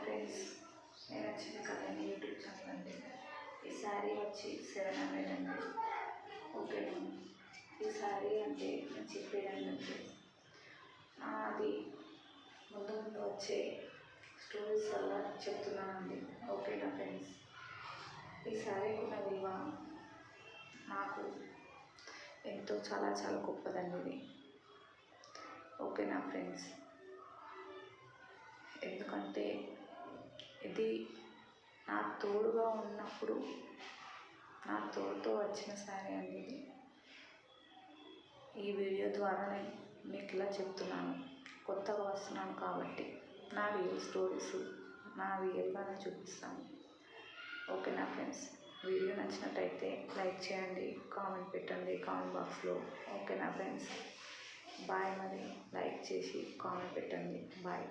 Friends, నేను వచ్చిన Kalyani YouTube channel అండి. ఈ శారీ వచ్చి 700 అండి. ఓకేనా? ఈ శారీ అంటే నేను చెప్పేది ఏంటంటే అది ముందు ముందు వచ్చే స్టోరీస్ వల్ల చెప్తున్నానండి. ఓకేనా ఫ్రెండ్స్? ఈ శారీకి ఉన్న విలువ నాకు ఎంతో చాలా చాలా గొప్పదండి ఇది. ఓకేనా ఫ్రెండ్స్? ఎందుకంటే ఇది నా తోడుగా ఉన్నప్పుడు నా తోడుతో వచ్చిన శారీ అండి ఇది. ఈ వీడియో ద్వారా నేను మీకు ఇలా చెప్తున్నాను, కొత్తగా వస్తున్నాను కాబట్టి నా రియల్ స్టోరీస్ నా రియల్గానే చూపిస్తాను. ఓకేనా ఫ్రెండ్స్? వీడియో నచ్చినట్టయితే లైక్ చేయండి, కామెంట్ పెట్టండి కామెంట్ బాక్స్లో. ఓకేనా ఫ్రెండ్స్? బాయ్. మరి లైక్ చేసి కామెంట్ పెట్టండి. బాయ్.